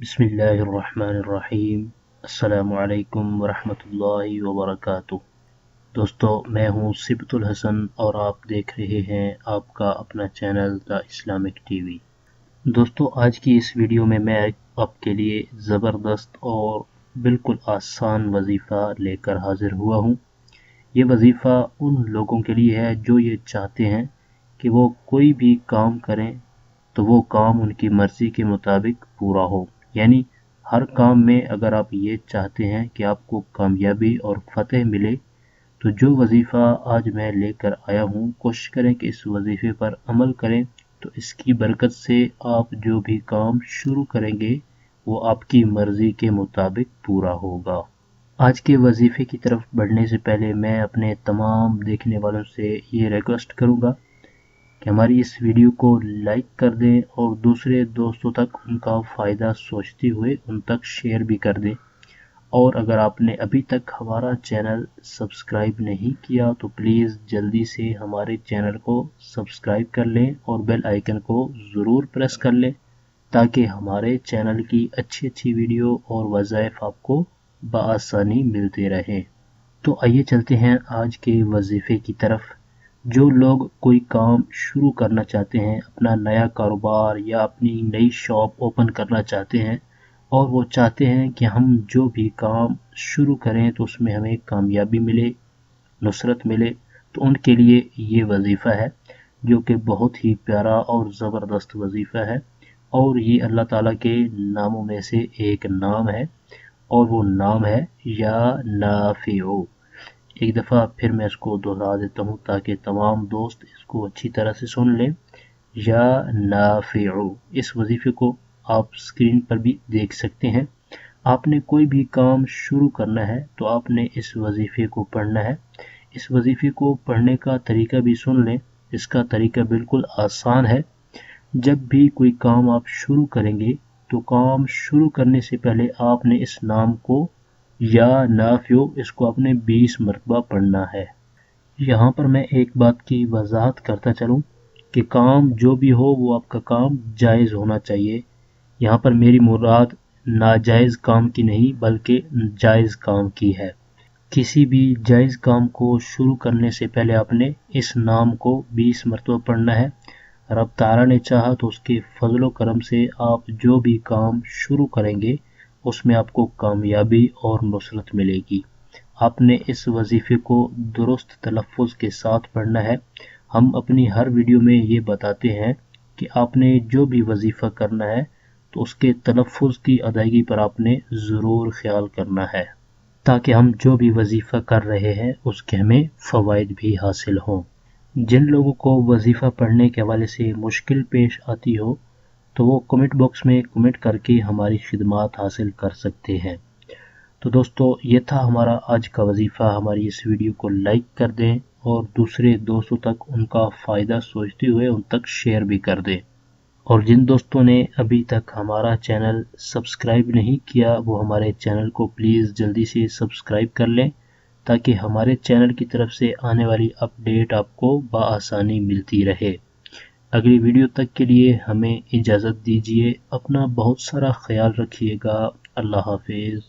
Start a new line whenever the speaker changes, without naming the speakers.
बिस्मिल्लाहिर्रहमानिर्रहीम। अस्सलामु अलैकुम वरहमतुल्लाहि वबरकातुह। दोस्तों, मैं हूँ सिबतुल हसन और आप देख रहे हैं आपका अपना चैनल द इस्लामिक टीवी। दोस्तों, आज की इस वीडियो में मैं आपके लिए ज़बरदस्त और बिल्कुल आसान वजीफ़ा लेकर हाजिर हुआ हूँ। ये वजीफ़ा उन लोगों के लिए है जो ये चाहते हैं कि वो कोई भी काम करें तो वो काम उनकी मर्ज़ी के मुताबिक पूरा हो। यानी हर काम में अगर आप ये चाहते हैं कि आपको कामयाबी और फतेह मिले, तो जो वजीफ़ा आज मैं लेकर आया हूँ, कोशिश करें कि इस वजीफ़े पर अमल करें, तो इसकी बरकत से आप जो भी काम शुरू करेंगे वो आपकी मर्ज़ी के मुताबिक पूरा होगा। आज के वजीफ़े की तरफ बढ़ने से पहले मैं अपने तमाम देखने वालों से ये रिक्वेस्ट करूँगा कि हमारी इस वीडियो को लाइक कर दें और दूसरे दोस्तों तक उनका फ़ायदा सोचते हुए उन तक शेयर भी कर दें। और अगर आपने अभी तक हमारा चैनल सब्सक्राइब नहीं किया तो प्लीज़ जल्दी से हमारे चैनल को सब्सक्राइब कर लें और बेल आइकन को ज़रूर प्रेस कर लें ताकि हमारे चैनल की अच्छी वीडियो और वज़ाइफ आपको बआसानी मिलते रहें। तो आइए चलते हैं आज के वजीफ़े की तरफ। जो लोग कोई काम शुरू करना चाहते हैं, अपना नया कारोबार या अपनी नई शॉप ओपन करना चाहते हैं और वो चाहते हैं कि हम जो भी काम शुरू करें तो उसमें हमें कामयाबी मिले, नुसरत मिले, तो उनके लिए ये वजीफ़ा है जो कि बहुत ही प्यारा और ज़बरदस्त वजीफ़ा है। और ये अल्लाह ताला के नामों में से एक नाम है और वो नाम है या नाफिउ। एक दफ़ा फिर मैं इसको दोहरा देता हूँ ताकि तमाम दोस्त इसको अच्छी तरह से सुन लें। या नाफिउ, इस वजीफ़े को आप स्क्रीन पर भी देख सकते हैं। आपने कोई भी काम शुरू करना है तो आपने इस वजीफ़े को पढ़ना है। इस वजीफ़े को पढ़ने का तरीका भी सुन लें। इसका तरीका बिल्कुल आसान है। जब भी कोई काम आप शुरू करेंगे तो काम शुरू करने से पहले आपने इस नाम को या नाफिउ इसको आपने 20 मरतबा पढ़ना है। यहाँ पर मैं एक बात की वजाहत करता चलूँ कि काम जो भी हो वो आपका काम जायज़ होना चाहिए। यहाँ पर मेरी मुराद नाजायज़ काम की नहीं बल्कि जायज़ काम की है। किसी भी जायज़ काम को शुरू करने से पहले आपने इस नाम को 20 मरतबा पढ़ना है। रब ताला ने चाहा तो उसके फजलो करम से आप जो भी काम शुरू करेंगे उसमें आपको कामयाबी और नुसरत मिलेगी। आपने इस वजीफ़े को दुरुस्त तलफ़्फ़ुज़ के साथ पढ़ना है। हम अपनी हर वीडियो में ये बताते हैं कि आपने जो भी वजीफ़ा करना है तो उसके तलफ़्फ़ुज़ की अदायगी पर आपने ज़रूर ख्याल करना है ताकि हम जो भी वजीफ़ा कर रहे हैं उसके हमें फ़वाइद भी हासिल हों। जिन लोगों को वजीफ़ा पढ़ने के हवाले से मुश्किल पेश आती हो तो वो कमेंट बॉक्स में कमेंट करके हमारी खिदमात हासिल कर सकते हैं। तो दोस्तों, ये था हमारा आज का वजीफ़ा। हमारी इस वीडियो को लाइक कर दें और दूसरे दोस्तों तक उनका फ़ायदा सोचते हुए उन तक शेयर भी कर दें। और जिन दोस्तों ने अभी तक हमारा चैनल सब्सक्राइब नहीं किया वो हमारे चैनल को प्लीज़ जल्दी से सब्सक्राइब कर लें ताकि हमारे चैनल की तरफ से आने वाली अपडेट आपको बआसानी मिलती रहे। अगली वीडियो तक के लिए हमें इजाज़त दीजिए। अपना बहुत सारा ख्याल रखिएगा। अल्लाह हाफिज़।